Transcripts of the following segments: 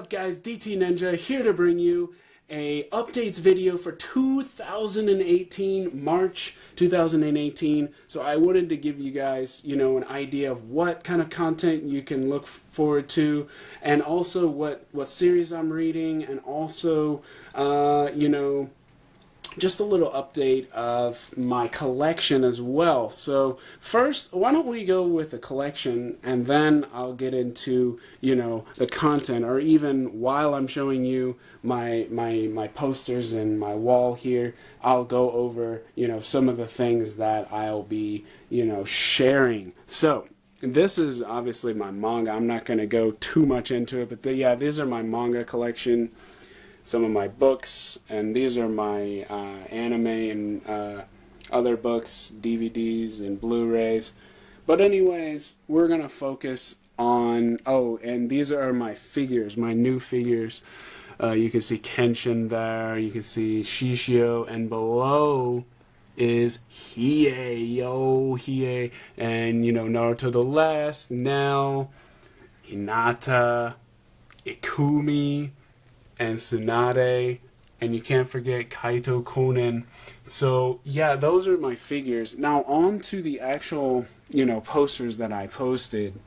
up, guys? Dtninja here to bring you a updates video for 2018, March 2018. So I wanted to give you guys, an idea of what kind of content you can look forward to, and also what series I'm reading, and also, just a little update of my collection as well. So first, why don't we go with the collection, and then I'll get into the content, or even while I'm showing you my posters and my wall here, I'll go over some of the things that I'll be sharing. So this is obviously my manga. I'm not going to go too much into it, but yeah, these are my manga collection. Some of my books, and these are my anime and other books, DVDs and Blu-rays. But anyways, we're gonna focus on, and these are my figures, my new figures. You can see Kenshin there, you can see Shishio, and below is Hiei, and Naruto the Last, Nell, Hinata, Ikumi, and Tsunade, and you can't forget Kaito Konen. So yeah, those are my figures. Now on to the actual posters that I posted.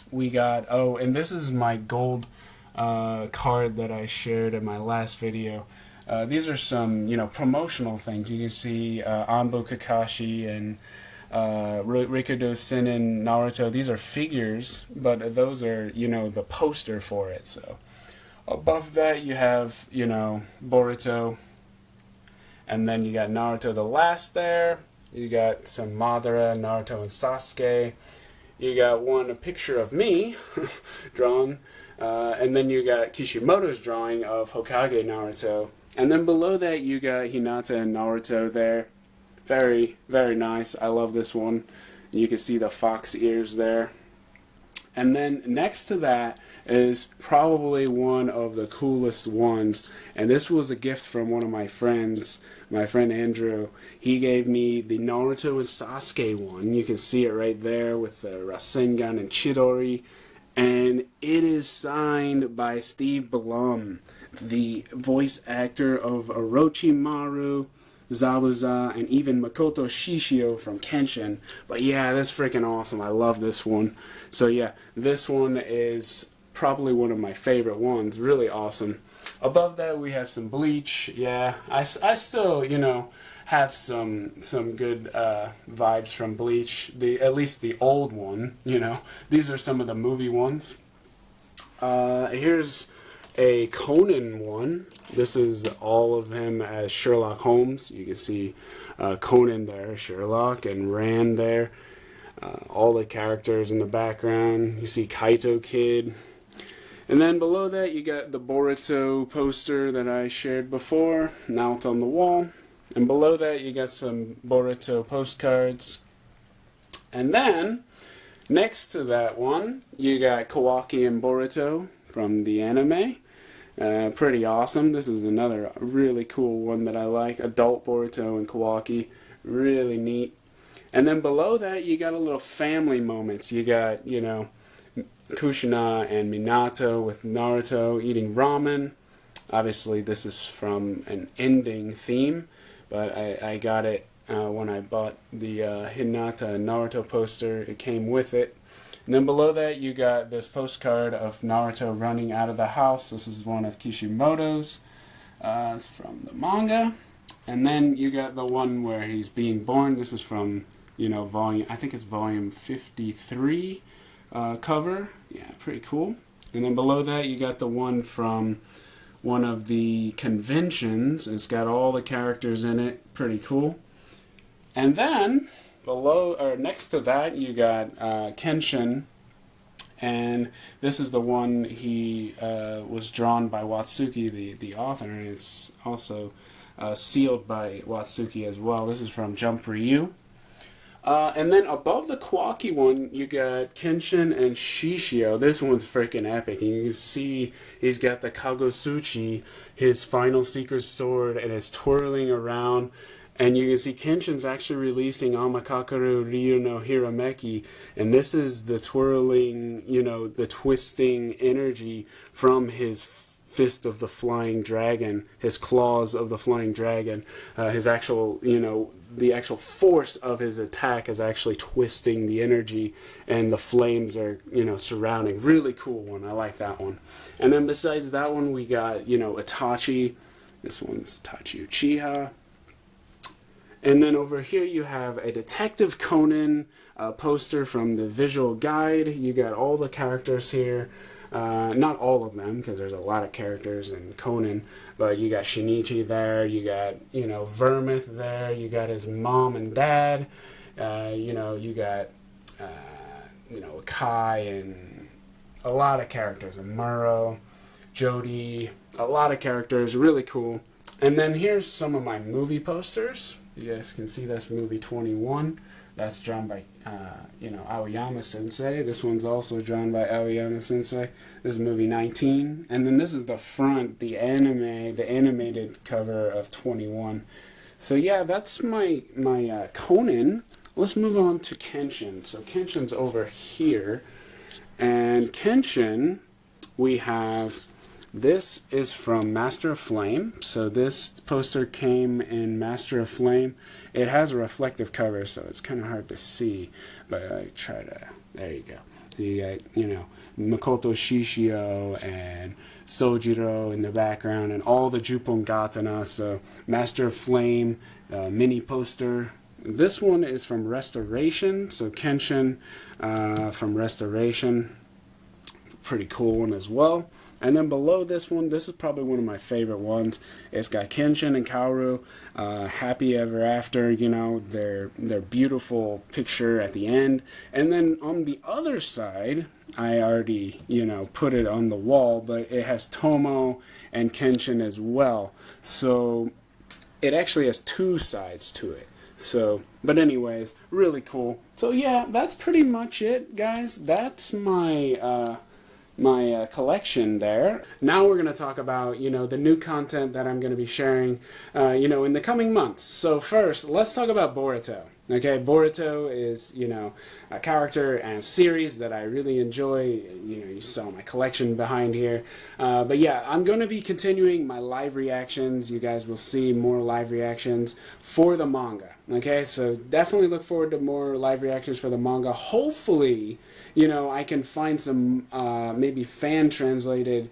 We got, and this is my gold card that I shared in my last video. These are some promotional things. You can see Anbo Kakashi and Rikudo Senin Naruto. These are figures, but those are the poster for it. So above that you have, Boruto, and then you got Naruto the Last there. You got some Madara, Naruto, and Sasuke. You got a picture of me drawn, and then you got Kishimoto's drawing of Hokage Naruto. And then below that you got Hinata and Naruto there. Very, very nice. I love this one. You can see the fox ears there. And then next to that is probably one of the coolest ones, and this was a gift from one of my friends, my friend Andrew. He gave me the Naruto and Sasuke one. You can see it right there with the Rasengan and Chidori, and it is signed by Steve Blum, the voice actor of Orochimaru, Zabuza, and even Makoto Shishio from Kenshin. But yeah, that's freaking awesome. I love this one. So yeah, this one is probably one of my favorite ones. Really awesome. Above that we have some Bleach. Yeah, I still have some good vibes from Bleach. At least the old one. These are some of the movie ones. Here's a Conan one. This is all of him as Sherlock Holmes. You can see Conan there, Sherlock, and Rand there. All the characters in the background. You see Kaito Kid. And then below that you got the Boruto poster that I shared before. Now it's on the wall. And below that you got some Boruto postcards. And then next to that one you got Kawaki and Boruto from the anime. Pretty awesome. This is another really cool one that I like. Adult Boruto and Kawaki. Really neat. And then below that you got a little family moments. You got, Kushina and Minato with Naruto eating ramen. Obviously this is from an ending theme, but I got it when I bought the Hinata and Naruto poster. It came with it. And then below that you got this postcard of Naruto running out of the house. This is one of Kishimoto's. It's from the manga. And then you got the one where he's being born. This is from, volume, I think it's volume 53 cover. Yeah, pretty cool. And then below that you got the one from one of the conventions. It's got all the characters in it. Pretty cool. And then below, or next to that, you got Kenshin, and this is the one he was drawn by Watsuki, the author, and it's also sealed by Watsuki as well. This is from Jump Ryu. And then above the Kawaki one, you got Kenshin and Shishio. This one's freaking epic. And you can see he's got the Kagosuchi, his final secret sword, and it's twirling around. And you can see Kenshin's actually releasing Amakakaru Ryu no Hirameki, and this is the twirling, you know, the twisting energy from his fist of the flying dragon, his claws of the flying dragon, his actual, you know, the actual force of his attack is actually twisting the energy, and the flames are, you know, surrounding. Really cool one. I like that one. And then besides that one, we got, you know, Itachi. This one's Itachi Uchiha. And then over here you have a Detective Conan poster from the visual guide. You got all the characters here. Not all of them, because there's a lot of characters in Conan, but you got Shinichi there, you got, you know, Vermouth there, you got his mom and dad, you know, you got, you know, Kai, and a lot of characters, and Muro, Jody, a lot of characters, really cool. And then here's some of my movie posters. You guys can see that's movie 21. That's drawn by, you know, Aoyama Sensei. This one's also drawn by Aoyama Sensei. This is movie 19. And then this is the front, the anime, the animated cover of 21. So yeah, that's my Conan. Let's move on to Kenshin. So Kenshin's over here. And Kenshin, we have... This is from Master of Flame. So this poster came in Master of Flame. It has a reflective cover, so it's kind of hard to see. But I try to... There you go. So you got, you know, Makoto Shishio and Sojiro in the background, and all the Juppon Gatana. So Master of Flame, mini poster. This one is from Restoration. So Kenshin from Restoration. Pretty cool one as well. And then below this one, this is probably one of my favorite ones. It's got Kenshin and Kaoru, happy ever after, you know, their beautiful picture at the end. And then on the other side, I already, you know, put it on the wall, but it has Tomo and Kenshin as well. So it actually has two sides to it. So, but anyways, really cool. So yeah, that's pretty much it, guys. That's my collection there. Now we're going to talk about, you know, the new content that I'm going to be sharing, you know, in the coming months. So first, let's talk about Boruto. Okay, Boruto is, you know, a character and series that I really enjoy. You know, you saw my collection behind here. But yeah, I'm going to be continuing my live reactions. You guys will see more live reactions for the manga. Okay, so definitely look forward to more live reactions for the manga. Hopefully, you know, I can find some maybe fan-translated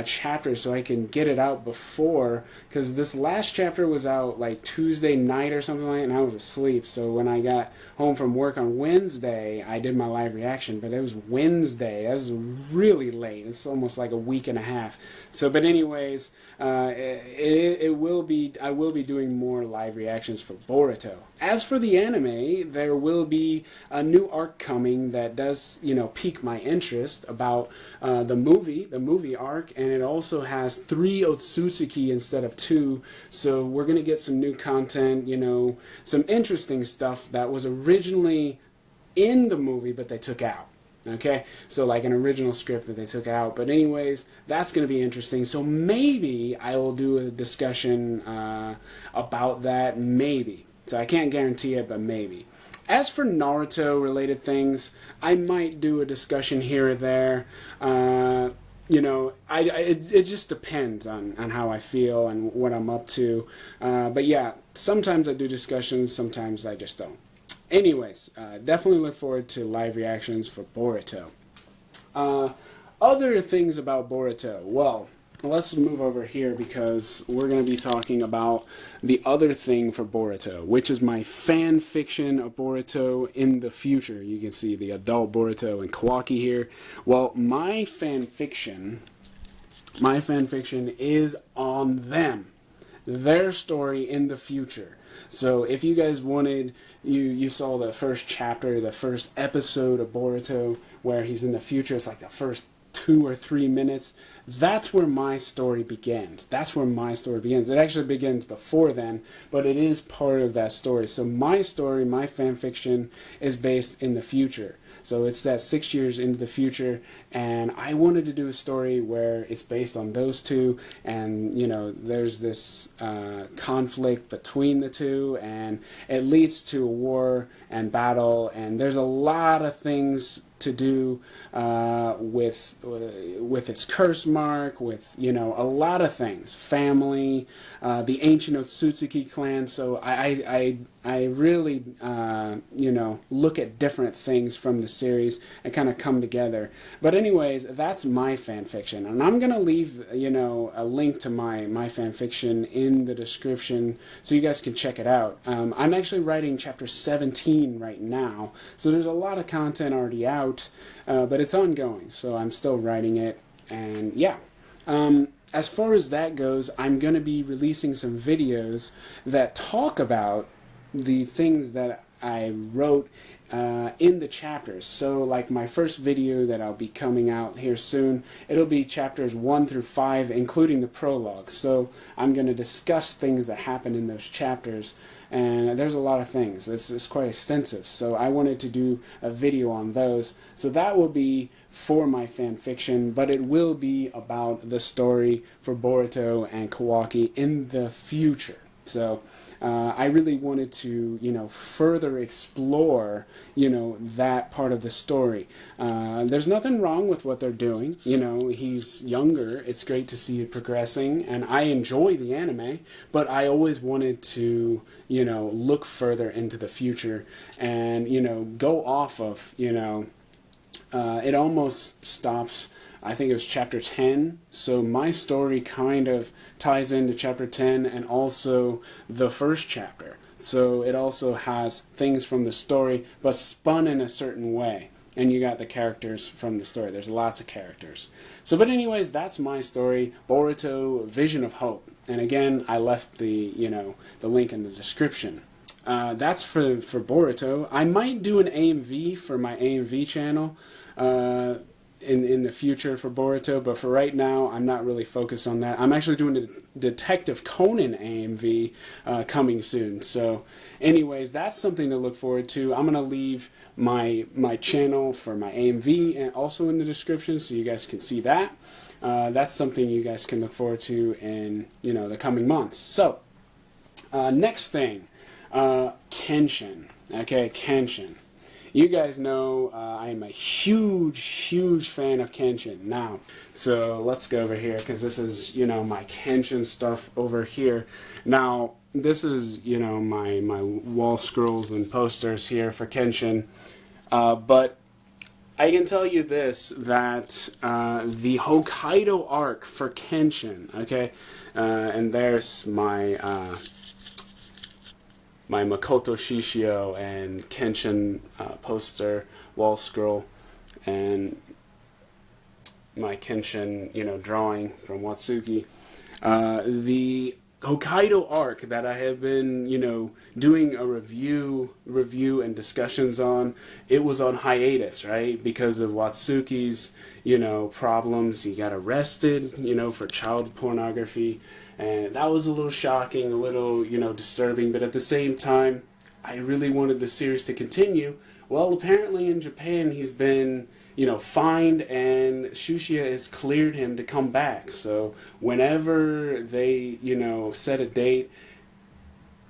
chapters so I can get it out before, because this last chapter was out like Tuesday night or something like that, and I was asleep. So when I got home from work on Wednesday, I did my live reaction, but it was Wednesday. That was really late. It's almost like a week and a half. So, but anyways, it will be, I will be doing more live reactions for Boruto. As for the anime, there will be a new arc coming that does, you know, pique my interest about the movie arc, and it also has 3 Otsutsuki instead of 2, so we're going to get some new content, you know, some interesting stuff that was originally in the movie but they took out. Okay, so like an original script that they took out. But anyways, that's going to be interesting. So maybe I will do a discussion about that, maybe. So I can't guarantee it, but maybe. As for Naruto related things, I might do a discussion here or there. You know, it just depends on how I feel and what I'm up to. But yeah, sometimes I do discussions, sometimes I just don't. Anyways, definitely look forward to live reactions for Boruto. Other things about Boruto. Well, let's move over here because we're going to be talking about the other thing for Boruto, which is my fan fiction of Boruto in the future. You can see the adult Boruto and Kawaki here. Well, my fan fiction is on them. Their story in the future. So if you guys wanted, you saw the first chapter, the first episode of Boruto where he's in the future. It's like the first 2 or 3 minutes, that's where my story begins. That's where my story begins. It actually begins before then, but it is part of that story. So my story, my fan fiction, is based in the future. So it's set 6 years into the future, and I wanted to do a story where it's based on those two, and you know, there's this conflict between the two, and it leads to a war and battle, and there's a lot of things to do with its curse mark, with, you know, a lot of things, family, the ancient Otsutsuki clan. So I really you know, look at different things from the series and kind of come together. But anyways, that's my fan fiction, and I'm gonna leave, you know, a link to my fan fiction in the description so you guys can check it out. I'm actually writing chapter 17 right now, so there's a lot of content already out. But it's ongoing, so I'm still writing it, and yeah. As far as that goes, I'm going to be releasing some videos that talk about the things that I wrote in the chapters. So like my first video that I'll be coming out here soon, it'll be chapters 1 through 5, including the prologue. So I'm going to discuss things that happen in those chapters, and there's a lot of things. It's quite extensive, so I wanted to do a video on those. So that will be for my fan fiction, but it will be about the story for Boruto and Kawaki in the future. So I really wanted to, you know, further explore, you know, that part of the story. There's nothing wrong with what they're doing. You know, he's younger. It's great to see it progressing, and I enjoy the anime, but I always wanted to, you know, look further into the future and, you know, go off of, you know, it almost stops, I think it was chapter 10, so my story kind of ties into chapter 10 and also the first chapter. So it also has things from the story, but spun in a certain way. And you got the characters from the story. There's lots of characters. So, but anyways, that's my story, Boruto, Vision of Hope. And again, I left the, you know, the link in the description. That's for Boruto. I might do an AMV for my AMV channel in the future for Boruto, but for right now, I'm not really focused on that. I'm actually doing a Detective Conan AMV coming soon. So anyways, that's something to look forward to. I'm going to leave my channel for my AMV and also in the description so you guys can see that. That's something you guys can look forward to in, you know, the coming months. So next thing, Kenshin. Okay, Kenshin. You guys know I am a huge fan of Kenshin. Now, so let's go over here because this is, you know, my Kenshin stuff over here. Now, this is, you know, my wall scrolls and posters here for Kenshin. But I can tell you this, that the Hokkaido arc for Kenshin, okay, and there's my my Makoto Shishio and Kenshin poster, wall scroll, and my Kenshin, you know, drawing from Watsuki. The Hokkaido arc that I have been, you know, doing a review and discussions on, it was on hiatus, right? Because of Watsuki's, you know, problems. He got arrested, you know, for child pornography. And that was a little shocking, a little, you know, disturbing. But at the same time, I really wanted the series to continue. Well, apparently in Japan, he's been, you know, fined, and Shushia has cleared him to come back. So whenever they, you know, set a date,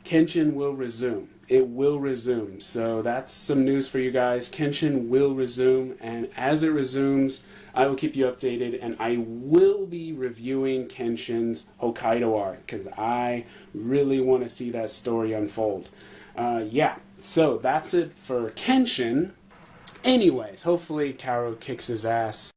Kenshin will resume. It will resume. So that's some news for you guys. Kenshin will resume, and as it resumes, I will keep you updated, and I will be reviewing Kenshin's Hokkaido arc because I really want to see that story unfold. Yeah, so that's it for Kenshin. Anyways, hopefully Karo kicks his ass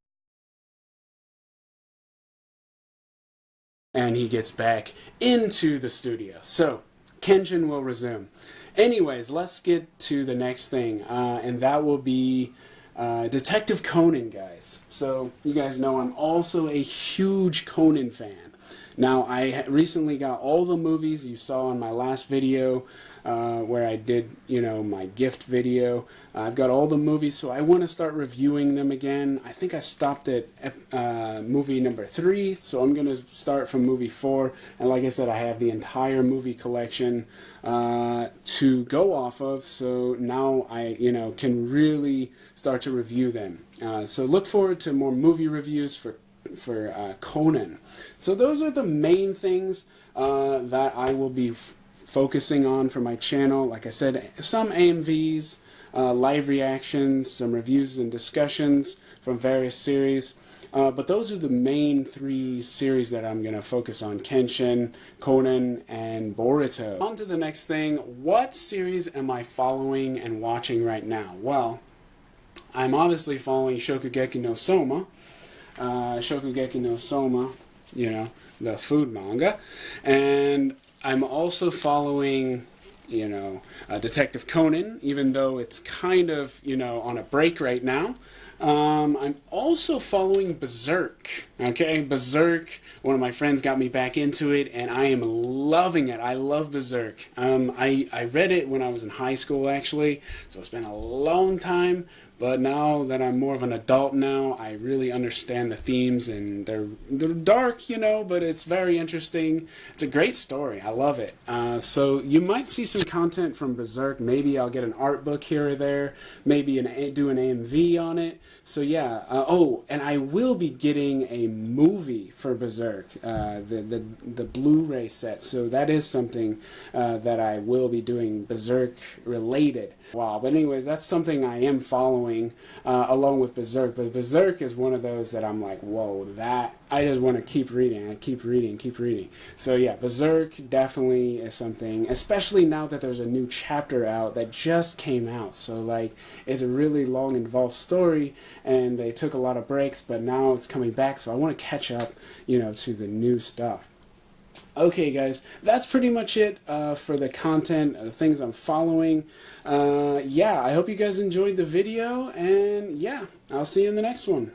and he gets back into the studio. So, Kenshin will resume. Anyways, let's get to the next thing, and that will be Detective Conan, guys. So, you guys know I'm also a huge Conan fan. Now, I recently got all the movies you saw in my last video. where I did, you know, my gift video. I've got all the movies, so I want to start reviewing them again. I think I stopped at movie number 3, so I'm going to start from movie 4. And like I said, I have the entire movie collection to go off of, so now I, you know, can really start to review them. So look forward to more movie reviews for Conan. So those are the main things that I will be focusing on for my channel. Like I said, some AMVs, live reactions, some reviews and discussions from various series. But those are the main 3 series that I'm going to focus on: Kenshin, Conan, and Boruto. On to the next thing. What series am I following and watching right now? Well, I'm obviously following Shokugeki no Soma. Shokugeki no Soma, you know, the food manga. And I'm also following, you know, Detective Conan, even though it's kind of, you know, on a break right now. I'm also following Berserk. Okay, Berserk. One of my friends got me back into it, and I am loving it. I love Berserk. I read it when I was in high school, actually, so it's been a long time. But now that I'm more of an adult now, I really understand the themes, and they're dark, you know, but it's very interesting. It's a great story. I love it. So you might see some content from Berserk. Maybe I'll get an art book here or there. Maybe do an AMV on it. So yeah. Oh, and I will be getting a movie for Berserk, the Blu-ray set. So that is something that I will be doing, Berserk related. Wow. But anyways, that's something I am following along with Berserk. But Berserk is one of those that I'm like, whoa, that I just want to keep reading. I keep reading. So yeah, Berserk definitely is something, especially now that there's a new chapter out that just came out. So like, it's a really long, involved story, and they took a lot of breaks, but now it's coming back. So I want to catch up, you know, to the new stuff. Okay, guys, that's pretty much it for the content, the things I'm following. Yeah, I hope you guys enjoyed the video, and yeah, I'll see you in the next one.